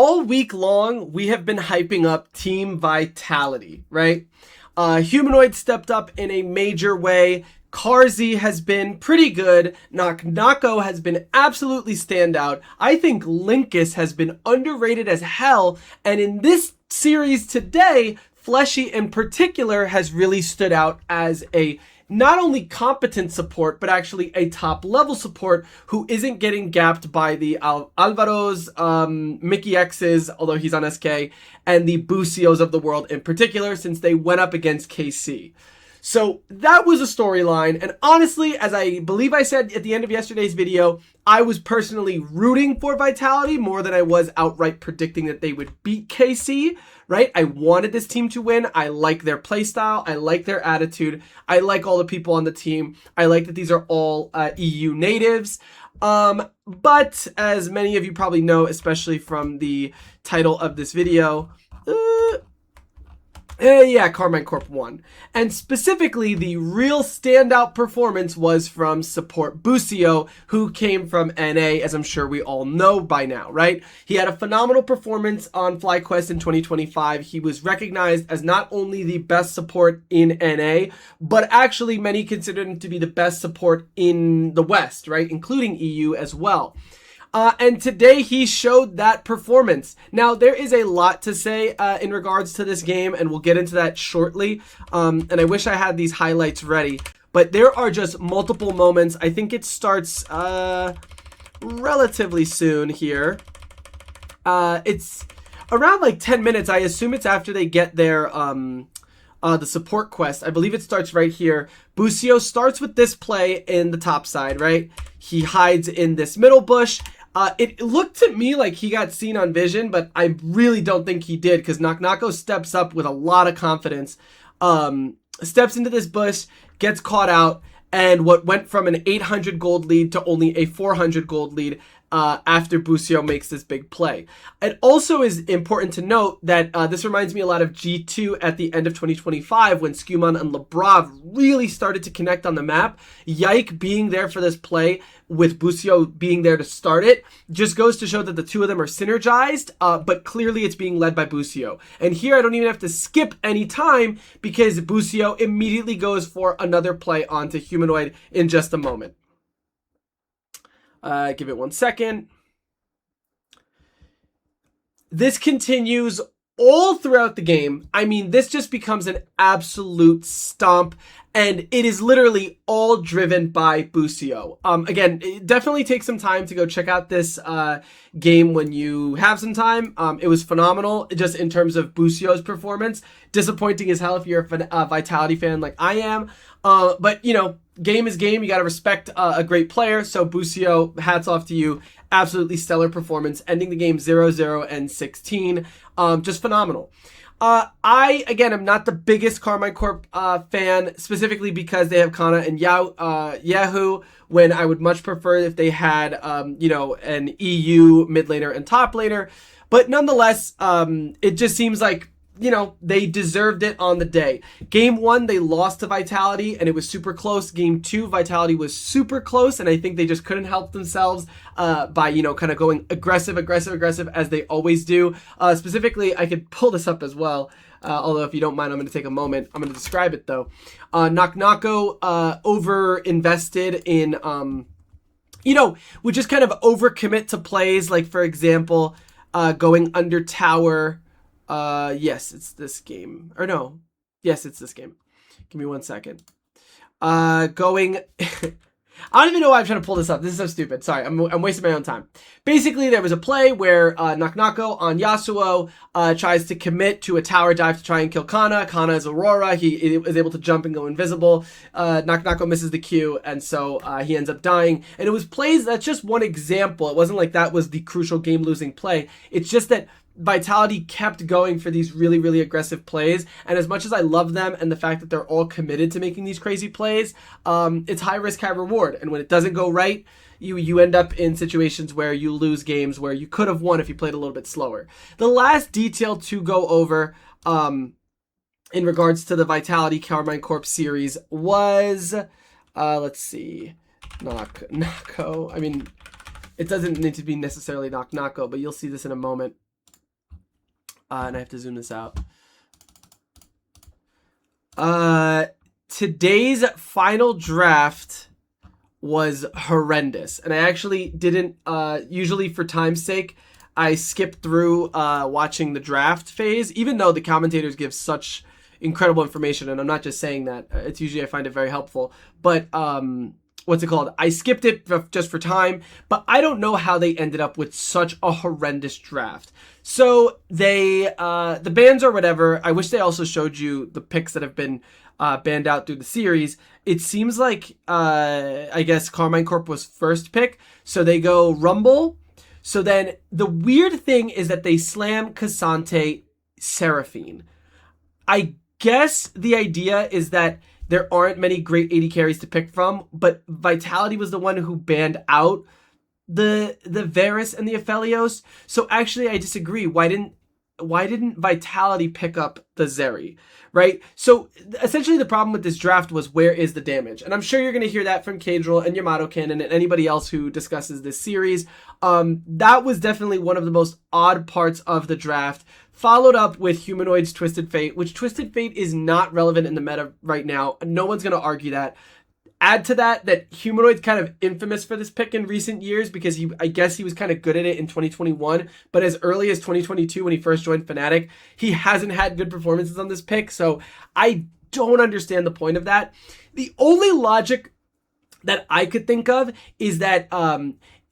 All week long, we have been hyping up Team Vitality, right? Humanoid stepped up in a major way. Karzi has been pretty good. Nako has been absolutely standout. I think Linkus has been underrated as hell. And in this series today, Fleshy in particular has really stood out as a not only competent support, but actually a top level support who isn't getting gapped by the Alvaros, Mickey X's, although he's on SK, and the Busios of the world in particular, since they went up against KC. So that was a storyline, and honestly, as I believe I said at the end of yesterday's video, I was personally rooting for Vitality more than I was outright predicting that they would beat KC, right? I wanted this team to win. I like their playstyle. I like their attitude. I like all the people on the team. I like that these are all EU natives. But as many of you probably know, especially from the title of this video, yeah, Carmine Corp won. And specifically, the real standout performance was from support Busio, who came from NA, as I'm sure we all know by now, right? He had a phenomenal performance on FlyQuest in 2025. He was recognized as not only the best support in NA, but actually many considered him to be the best support in the West, right? Including EU as well. And today he showed that performance. Now, there is a lot to say in regards to this game, and we'll get into that shortly. And I wish I had these highlights ready, but there are just multiple moments. I think it starts relatively soon here. It's around like 10 minutes. I assume it's after they get their the support quest. I believe it starts right here. Busio starts with this play in the top side, right? He hides in this middle bush. It looked to me like he got seen on vision, but I really don't think he did, because Nako steps up with a lot of confidence, steps into this bush, gets caught out, and what went from an 800 gold lead to only a 400 gold lead after Busio makes this big play. It also is important to note that this reminds me a lot of G2 at the end of 2025 when Scuman and Labrov really started to connect on the map. Yike being there for this play with Busio being there to start it just goes to show that the two of them are synergized, but clearly it's being led by Busio. And here I don't even have to skip any time because Busio immediately goes for another play onto Humanoid in just a moment. Give it 1 second. This continues all throughout the game. I mean, this just becomes an absolute stomp, and it is literally all driven by Busio. Again, it definitely takes some time to go check out this game when you have some time. It was phenomenal, just in terms of Busio's performance. Disappointing as hell if you're a Vitality fan like I am. But, you know, game is game. You got to respect a great player. So Busio, hats off to you. Absolutely stellar performance, ending the game 0-0 and 16. Just phenomenal. I, again, am not the biggest Carmine Corp fan, specifically because they have Kana and Yahoo, when I would much prefer if they had, you know, an EU mid laner and top laner. But nonetheless, it just seems like, you know, they deserved it on the day. Game 1, they lost to Vitality, and it was super close. Game 2, Vitality was super close, and I think they just couldn't help themselves by, you know, kind of going aggressive as they always do. Specifically, I could pull this up as well, although if you don't mind, I'm going to take a moment. I'm going to describe it, though. Nako over-invested in, you know, would just kind of overcommit to plays, like, for example, going under tower. Yes, it's this game. Or no. Yes, it's this game. Give me 1 second. Going... I don't even know why I'm trying to pull this up. This is so stupid. Sorry, I'm wasting my own time. Basically, there was a play where Nako on Yasuo tries to commit to a tower dive to try and kill Kana. Kana is Aurora. He is able to jump and go invisible. Nako misses the Q, and so he ends up dying. And it was plays, that's just one example. It wasn't like that was the crucial game-losing play. It's just that Vitality kept going for these really, really aggressive plays, and as much as I love them and the fact that they're all committed to making these crazy plays, it's high risk, high reward, and when it doesn't go right, you end up in situations where you lose games where you could have won if you played a little bit slower. The last detail to go over in regards to the Vitality Carmine Corp series was, let's see, Nako. I mean, it doesn't need to be necessarily Nako, but you'll see this in a moment. and I have to zoom this out. Today's final draft was horrendous, and I actually didn't, usually for time's sake, I skip through watching the draft phase, even though the commentators give such incredible information, and I'm not just saying that. It's usually I find it very helpful, but what's it called? I skipped it just for time, but I don't know how they ended up with such a horrendous draft. So they, the bans or whatever, I wish they also showed you the picks that have been banned out through the series. It seems like, I guess Carmine Corp was first pick, so they go Rumble. So then the weird thing is that they slam Cassante Seraphine. I guess the idea is that there aren't many great AD carries to pick from, but Vitality was the one who banned out the Varus and the Aphelios. So actually I disagree. Why didn't Vitality pick up the Zeri? Right? So essentially the problem with this draft was, where is the damage? And I'm sure you're going to hear that from Cadril and Yamato Cannon and anybody else who discusses this series. That was definitely one of the most odd parts of the draft, followed up with Humanoid's Twisted Fate, which Twisted Fate is not relevant in the meta right now. No one's going to argue that. Add to that Humanoid's kind of infamous for this pick in recent years, because I guess he was kind of good at it in 2021, but as early as 2022 when he first joined Fnatic, he hasn't had good performances on this pick, so I don't understand the point of that. The only logic that I could think of is that,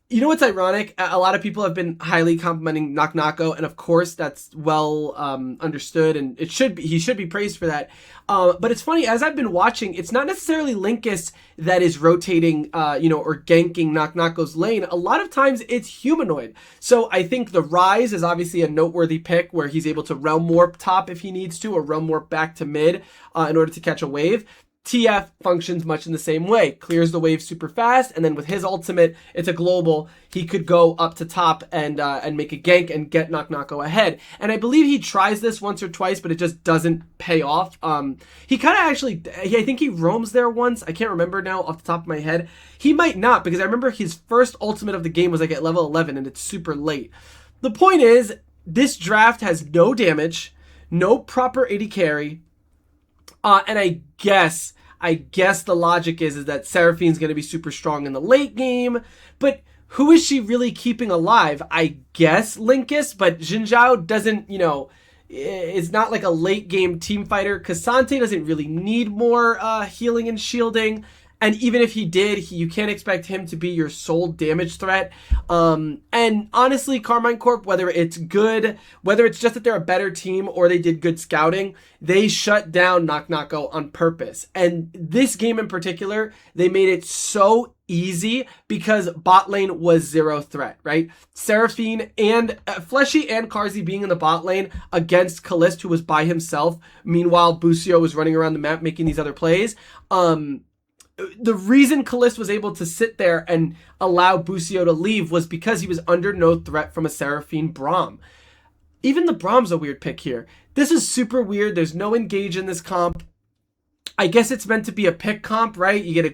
you know what's ironic? A lot of people have been highly complimenting Knock Knocko, and of course that's well understood, and he should be praised for that. But it's funny, as I've been watching, it's not necessarily Linkus that is rotating, or ganking Knock Knocko's lane. A lot of times it's Humanoid. So I think the Rise is obviously a noteworthy pick, where he's able to realm warp top if he needs to, or realm warp back to mid in order to catch a wave. TF functions much in the same way, clears the wave super fast, and then with his ultimate, it's a global, he could go up to top and make a gank and get Knock Knocko ahead. And I believe he tries this once or twice, but it just doesn't pay off. He kind of actually, I think he roams there once. I can't remember now off the top of my head. He might not, because I remember his first ultimate of the game was like at level 11, and it's super late. The point is, this draft has no damage, no proper AD carry, and I guess the logic is that Seraphine's going to be super strong in the late game, but who is she really keeping alive? I guess Linkus, but Xin Zhao doesn't, is not like a late game team fighter. Cassante doesn't really need more healing and shielding. And even if he did, you can't expect him to be your sole damage threat. And honestly, Carmine Corp, whether it's good, whether it's just that they're a better team or they did good scouting, they shut down Knock Knocko on purpose. And this game in particular, they made it so easy because bot lane was zero threat, right? Seraphine and Fleshy and Carzzy being in the bot lane against Kalist, who was by himself. Meanwhile, Busio was running around the map making these other plays. The reason Kalist was able to sit there and allow Busio to leave was because he was under no threat from a Seraphine Braum. Even the Braum's a weird pick here. This is super weird. There's no engage in this comp. I guess it's meant to be a pick comp, right? You get a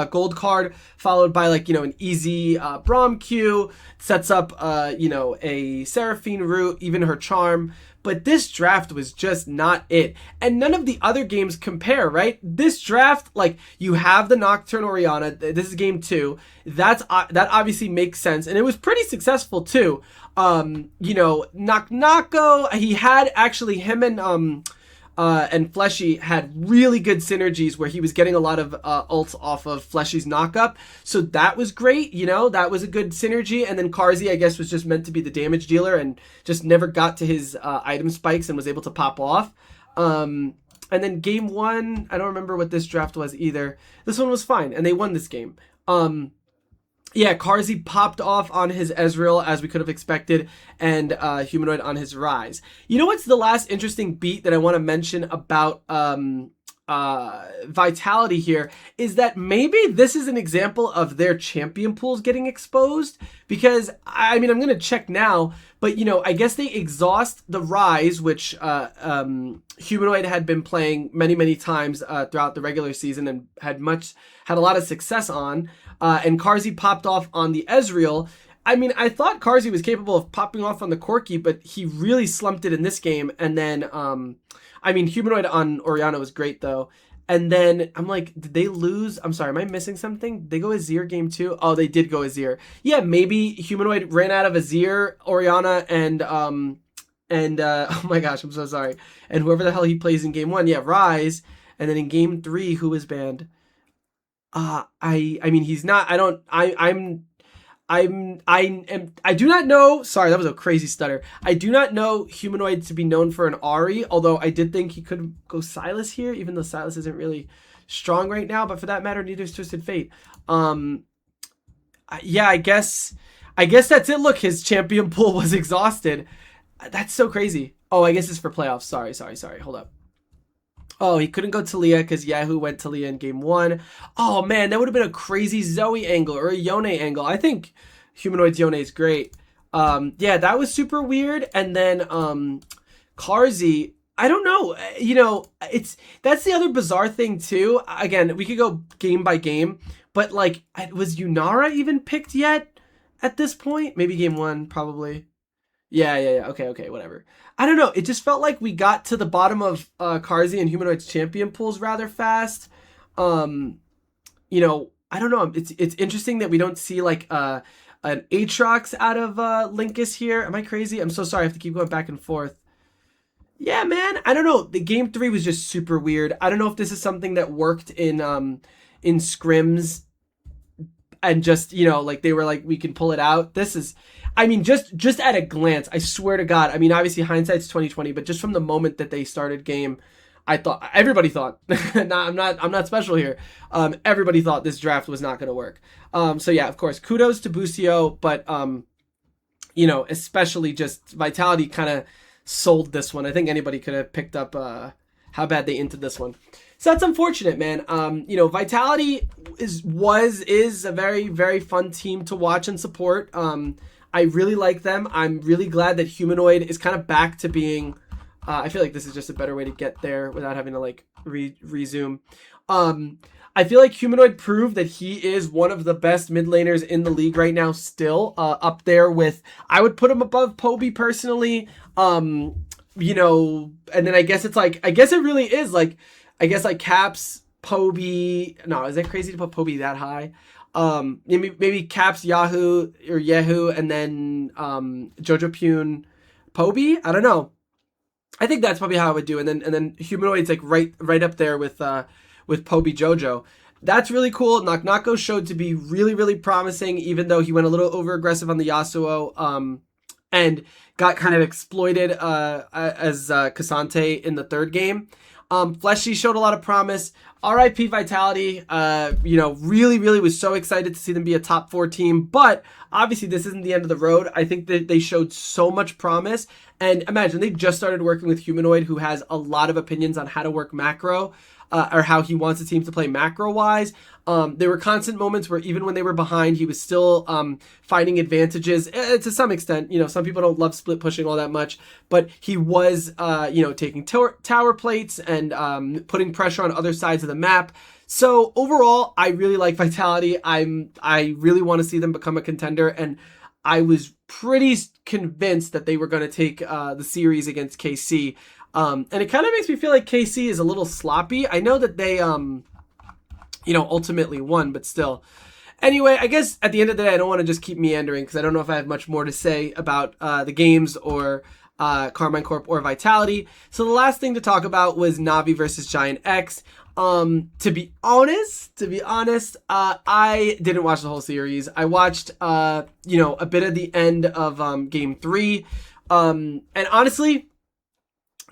gold card followed by an easy Braum Q. Sets up, a Seraphine route, even her charm. But this draft was just not it. And none of the other games compare, right? This draft, you have the Nocturne Orianna. This is game 2. That obviously makes sense. And it was pretty successful too. Knock Knocko, he had actually him and Fleshy had really good synergies where he was getting a lot of ults off of Fleshy's knockup. So that was great, that was a good synergy. And then Carzzy, I guess, was just meant to be the damage dealer and just never got to his item spikes and was able to pop off. And then game 1, I don't remember what this draft was either. This one was fine, and they won this game. Yeah, Carzzy popped off on his Ezreal, as we could have expected, and Humanoid on his Rise. You know what's the last interesting beat that I want to mention about Vitality here is that maybe this is an example of their champion pools getting exposed, because I'm going to check now, but I guess they exhaust the Rise, which Humanoid had been playing many times throughout the regular season and had a lot of success on, and Carzzy popped off on the Ezreal. I mean, I thought Carzy was capable of popping off on the Corki, but he really slumped it in this game. And then, I mean, Humanoid on Oriana was great though. And then I'm like, did they lose? I'm sorry, am I missing something? Did they go Azir game 2? Oh, they did go Azir. Yeah, maybe Humanoid ran out of Azir, Oriana, and oh my gosh, I'm so sorry. And whoever the hell he plays in game 1, yeah, Rise. And then in game 3, who was banned? I mean, he's not. I don't. I do not know. Sorry, that was a crazy stutter. I do not know Humanoid to be known for an Ahri, although I did think he could go Sylas here, even though Sylas isn't really strong right now. But for that matter, neither is Twisted Fate. Yeah, I guess that's it. Look, his champion pool was exhausted. That's so crazy. Oh, I guess it's for playoffs. Sorry. Hold up. Oh, he couldn't go Talia because Yahoo went Talia in game 1. Oh, man, that would have been a crazy Zoe angle or a Yone angle. I think Humanoid's Yone is great. Yeah, that was super weird. And then Carzy, I don't know. You know, that's the other bizarre thing, too. Again, we could go game by game. But, like, was Yunara even picked yet at this point? Maybe game 1, probably. Yeah. Okay, whatever. I don't know. It just felt like we got to the bottom of Carzy and Humanoid's champion pools rather fast. You know, I don't know. It's interesting that we don't see like an Aatrox out of Linkus here. Am I crazy? I'm so sorry. I have to keep going back and forth. Yeah, man. I don't know. The game 3 was just super weird. I don't know if this is something that worked in scrims and just, you know, like they were like, we can pull it out. This is, I mean, just at a glance, I swear to God. I mean, obviously hindsight's 2020, but just from the moment that they started game, everybody thought, I'm not special here. Everybody thought this draft was not going to work. So yeah, of course, kudos to Busio, but you know, especially just Vitality kind of sold this one. I think anybody could have picked up how bad they entered this one. So that's unfortunate, man. You know, Vitality is a very, very fun team to watch and support. I really like them. I'm really glad that Humanoid is kind of back to being, I feel like this is just a better way to get there without having to like resume. I feel like Humanoid proved that he is one of the best mid laners in the league right now still, up there with, I would put him above Poby personally. You know, and then I guess it really is like, I guess like Caps, Poby. No, is that crazy to put Poby that high? Maybe Caps, Yahoo, and then Jojo Pune, Poby. I don't know. I think that's probably how I would do. And then Humanoid's like right up there with Poby Jojo. That's really cool. Knock showed to be really, really promising, even though he went a little over aggressive on the Yasuo. And got kind of exploited as Cassante in the third game. Fleshy showed a lot of promise. RIP Vitality, you know, really, really was so excited to see them be a top 4 team. But obviously this isn't the end of the road. I think that they showed so much promise. And imagine they just started working with Humanoid, who has a lot of opinions on how to work macro. Or how he wants the team to play macro-wise. There were constant moments where even when they were behind, he was still finding advantages to some extent. You know, some people don't love split pushing all that much, but he was, you know, taking tower plates and putting pressure on other sides of the map. So overall, I really like Vitality. I really want to see them become a contender, and I was pretty convinced that they were going to take the series against KC. And it kind of makes me feel like KC is a little sloppy. I know that they, you know, ultimately won, but still. Anyway, I guess at the end of the day, I don't want to just keep meandering because I don't know if I have much more to say about the games or Carmine Corp or Vitality. So the last thing to talk about was Navi versus Giant X. To be honest, I didn't watch the whole series. I watched, you know, a bit of the end of game 3. And honestly,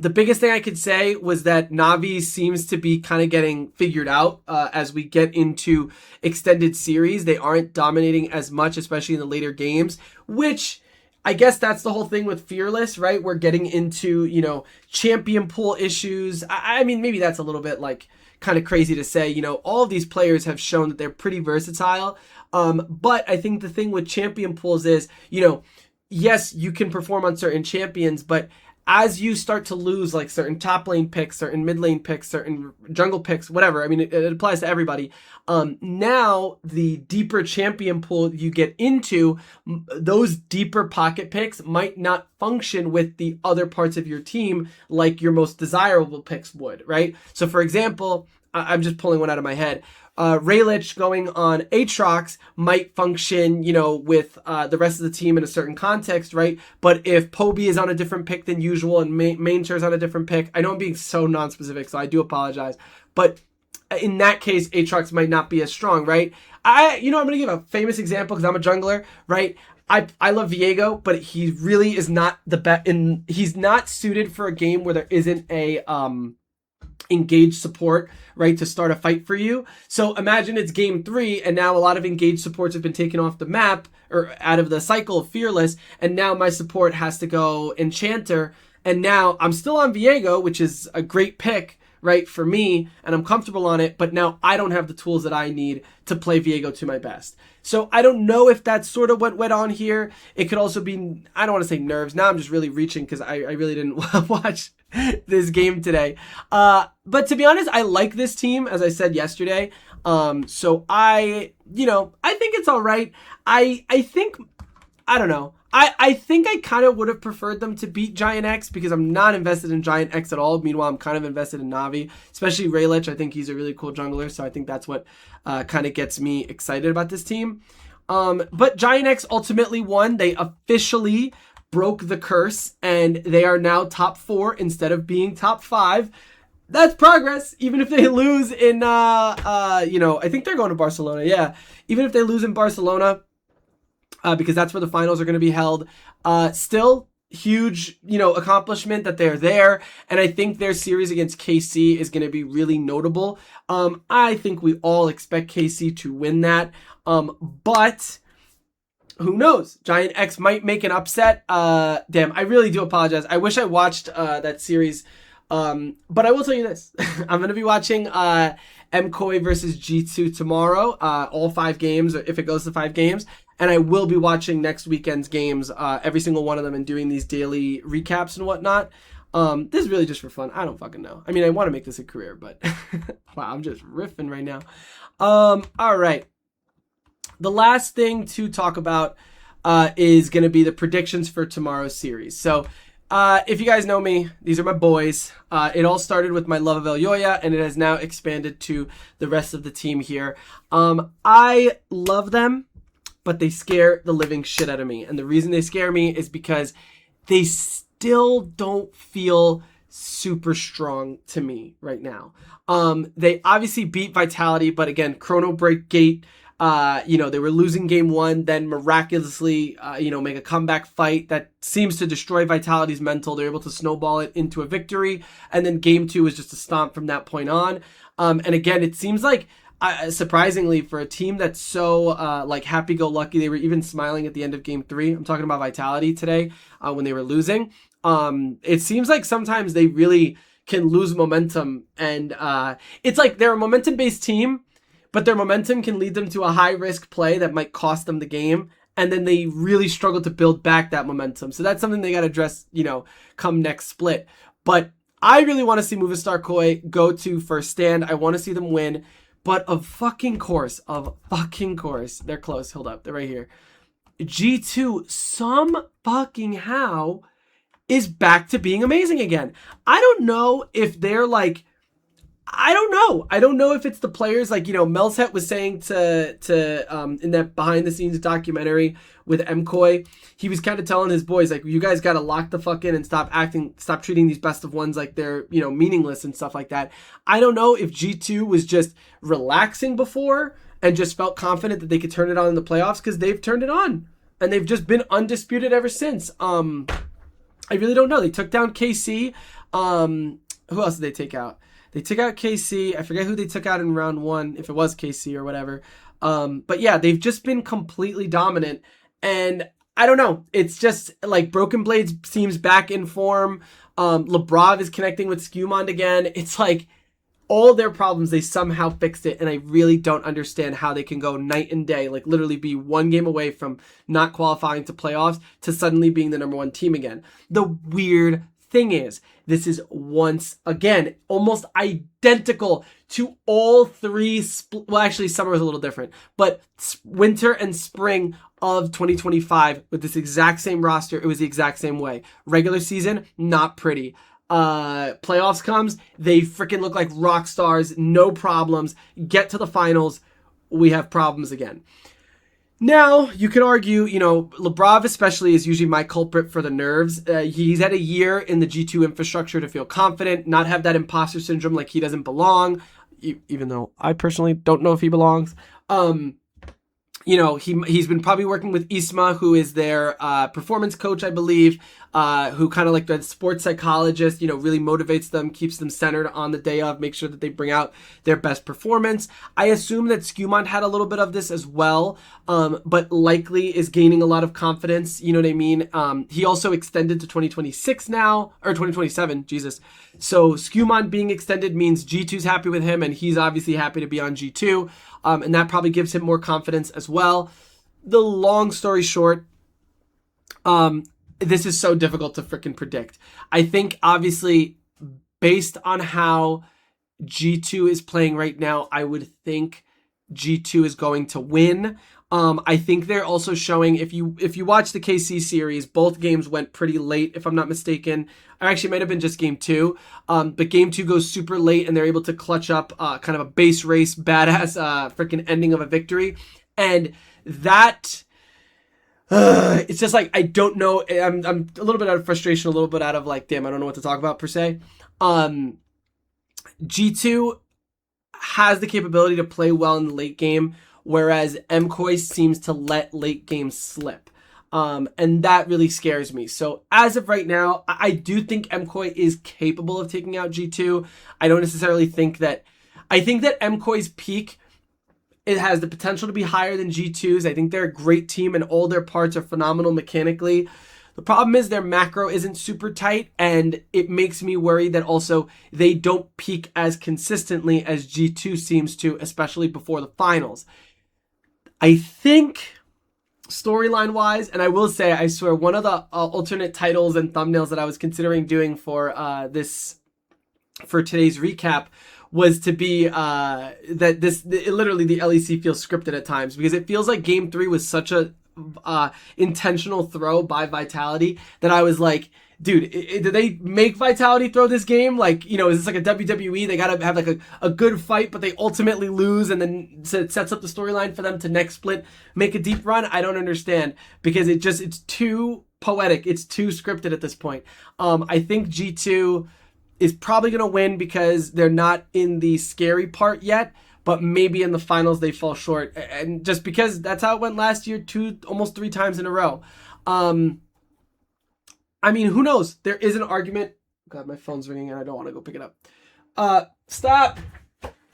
the biggest thing I could say was that Navi seems to be kind of getting figured out as we get into extended series. They aren't dominating as much, especially in the later games, which I guess that's the whole thing with Fearless, right? We're getting into, you know, champion pool issues. I mean, maybe that's a little bit like kind of crazy to say. You know, all of these players have shown that they're pretty versatile. But I think the thing with champion pools is, you know, yes, you can perform on certain champions, but as you start to lose like certain top lane picks, certain mid lane picks, certain jungle picks, whatever. I mean, it applies to everybody. Now the deeper champion pool you get into, those deeper pocket picks might not function with the other parts of your team like your most desirable picks would, right? So for example, I'm just pulling one out of my head. Raylich going on Aatrox might function, you know, with the rest of the team in a certain context, right? But if Poby is on a different pick than usual and Mainshare's on a different pick, I know I'm being so non-specific, so I do apologize. But in that case, Aatrox might not be as strong, right? I'm going to give a famous example because I'm a jungler, right? I love Viego, but he really is not the best. He's not suited for a game where there isn't a engaged support, right, to start a fight for you. So imagine it's game 3 and now a lot of engaged supports have been taken off the map or out of the cycle of Fearless, and now my support has to go Enchanter, and now I'm still on Viego, which is a great pick, right, for me, and I'm comfortable on it, but now I don't have the tools that I need to play Viego to my best. So I don't know if that's sort of what went on here. It could also be, I don't want to say nerves. Now I'm just really reaching because I really didn't watch this game today. But to be honest, I like this team, as I said yesterday. So I think it's all right. I don't know. I think I kind of would have preferred them to beat Giant X because I'm not invested in Giant X at all. Meanwhile, I'm kind of invested in Navi, especially Raylich. I think he's a really cool jungler, so I think that's what kind of gets me excited about this team. But Giant X ultimately won. They officially broke the curse, and they are now top 4 instead of being top 5. That's progress, even if they lose in, I think they're going to Barcelona. Yeah, even if they lose in Barcelona, because that's where the finals are going to be held. Still huge, accomplishment that they're there. And I think their series against KC is going to be really notable. I think we all expect KC to win that. But who knows? Giant X might make an upset. Damn, I really do apologize. I wish I watched that series. But I will tell you this. I'm going to be watching MKOI versus G2 tomorrow. All 5 games, if it goes to 5 games. And I will be watching next weekend's games, every single one of them, and doing these daily recaps and whatnot. This is really just for fun. I don't fucking know. I mean, I want to make this a career, but wow, I'm just riffing right now. All right. The last thing to talk about is going to be the predictions for tomorrow's series. So if you guys know me, these are my boys. It all started with my love of Elyoya, and it has now expanded to the rest of the team here. I love them, but they scare the living shit out of me. And the reason they scare me is because they still don't feel super strong to me right now. They obviously beat Vitality, but again, Chrono Break Gate, they were losing game 1, then miraculously, make a comeback fight that seems to destroy Vitality's mental. They're able to snowball it into a victory. And then game 2 is just a stomp from that point on. And again, it seems like, surprisingly, for a team that's so happy-go-lucky, they were even smiling at the end of game 3. I'm talking about Vitality today when they were losing. It seems like sometimes they really can lose momentum, and it's like they're a momentum-based team, but their momentum can lead them to a high-risk play that might cost them the game, and then they really struggle to build back that momentum. So that's something they got to address, come next split. But I really want to see Movistar Koi go to first stand. I want to see them win. But of fucking course, they're close, hold up, they're right here. G2, some fucking how, is back to being amazing again. I don't know if they're like, I don't know if it's the players, like, Melset was saying to in that behind the scenes documentary with MKOI, he was kind of telling his boys, like, you guys got to lock the fuck in and stop treating these best of ones like they're, meaningless and stuff like that. I don't know if G2 was just relaxing before and just felt confident that they could turn it on in the playoffs, because they've turned it on and they've just been undisputed ever since. I really don't know. They took down KC. Who else did they take out? They took out KC. I forget who they took out in round 1, if it was KC or whatever. But yeah, they've just been completely dominant. And I don't know. It's just like Broken Blades seems back in form. Lebrav is connecting with Skewmond again. It's like all their problems, they somehow fixed it. And I really don't understand how they can go night and day, like literally be 1 game away from not qualifying to playoffs to suddenly being the #1 team again. The weird thing is, this is once again almost identical to all three. Well, actually, summer was a little different, but winter and spring of 2025 with this exact same roster, it was the exact same way. Regular season, not pretty. Playoffs comes, they freaking look like rock stars, no problems. Get to the finals, we have problems again. Now, you can argue, Lebrov especially is usually my culprit for the nerves. He's had a year in the G2 infrastructure to feel confident, not have that imposter syndrome like he doesn't belong, even though I personally don't know if he belongs. He's been probably working with Isma, who is their performance coach, I believe, who kind of like the sports psychologist, really motivates them, keeps them centered on the day of, make sure that they bring out their best performance. I assume that Skewmont had a little bit of this as well, but likely is gaining a lot of confidence. You know what I mean? He also extended to 2026 now, or 2027, Jesus. So Skewmont being extended means G2's happy with him, and he's obviously happy to be on G2. And that probably gives him more confidence as well. The long story short, this is so difficult to freaking predict. I think, obviously, based on how G2 is playing right now, I would think G2 is going to win. I think they're also showing, if you watch the KC series, both games went pretty late, if I'm not mistaken. Or actually, it might have been just game 2. But game 2 goes super late, and they're able to clutch up kind of a base race, badass freaking ending of a victory. And that... it's just like, I don't know. I'm a little bit out of frustration, a little bit out of like, damn, I don't know what to talk about per se. G2 has the capability to play well in the late game, whereas MCOY seems to let late games slip. And that really scares me. So as of right now, I do think MCOY is capable of taking out G2. I don't necessarily think that... I think that MCOY's peak, it has the potential to be higher than G2's. I think they're a great team and all their parts are phenomenal mechanically. The problem is their macro isn't super tight, and it makes me worry that also they don't peak as consistently as G2 seems to, especially before the finals. I think storyline-wise, and I will say, I swear, one of the alternate titles and thumbnails that I was considering doing for today's recap was to be literally the LEC feels scripted at times, because it feels like game 3 was such a intentional throw by Vitality that I was like, dude, did they make Vitality throw this game? Like, is this like a WWE? They gotta have like a good fight, but they ultimately lose, and then it sets up the storyline for them to next split make a deep run. I don't understand, because it's too poetic. It's too scripted at this point. I think G2 is probably going to win because they're not in the scary part yet, but maybe in the finals they fall short. And just because that's how it went last year, almost 3 times in a row. I mean, who knows? There is an argument. God, my phone's ringing and I don't want to go pick it up. Stop.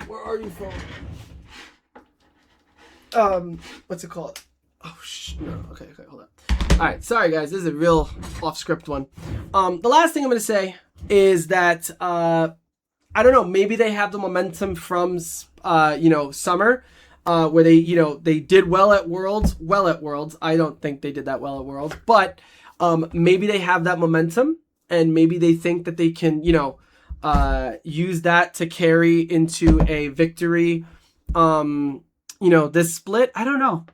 Where are you, phone? What's it called? Oh, no. Okay, hold up. All right, sorry guys, this is a real off-script one. The last thing I'm going to say is that, I don't know, maybe they have the momentum from, summer, where they did well at Worlds. I don't think they did that well at Worlds, but maybe they have that momentum, and maybe they think that they can, use that to carry into a victory, this split. I don't know.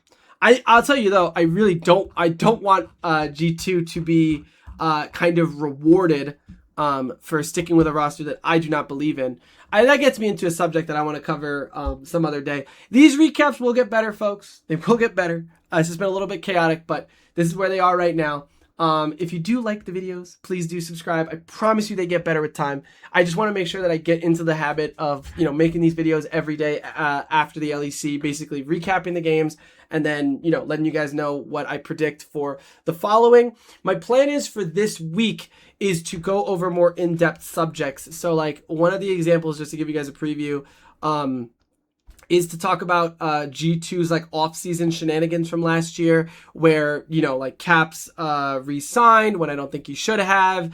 I'll tell you though, I really don't want G2 to be kind of rewarded for sticking with a roster that I do not believe in. That gets me into a subject that I want to cover some other day. These recaps will get better, folks. They will get better. It's just been a little bit chaotic, but this is where they are right now. If you do like the videos, please do subscribe. I promise you they get better with time. I just want to make sure that I get into the habit of, making these videos every day after the LEC, basically recapping the games and then, letting you guys know what I predict for the following. My plan is for this week is to go over more in-depth subjects. So like one of the examples, just to give you guys a preview, is to talk about G2's like off-season shenanigans from last year, where like Caps re-signed when I don't think he should have.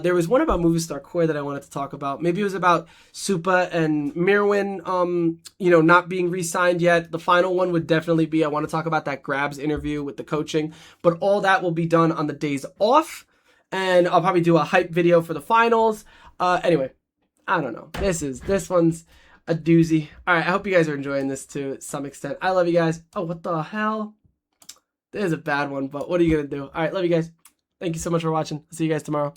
There was one about Movistar Koi that I wanted to talk about. Maybe it was about Supa and Mirwin, not being re-signed yet. The final one would definitely be, I want to talk about that Grabs interview with the coaching, but all that will be done on the days off. and I'll probably do a hype video for the finals. Anyway, I don't know. This one's a doozy. All right, I hope you guys are enjoying this to some extent. I love you guys. Oh, what the hell? There's a bad one, but what are you gonna do? All right, love you guys. Thank you so much for watching. See you guys tomorrow.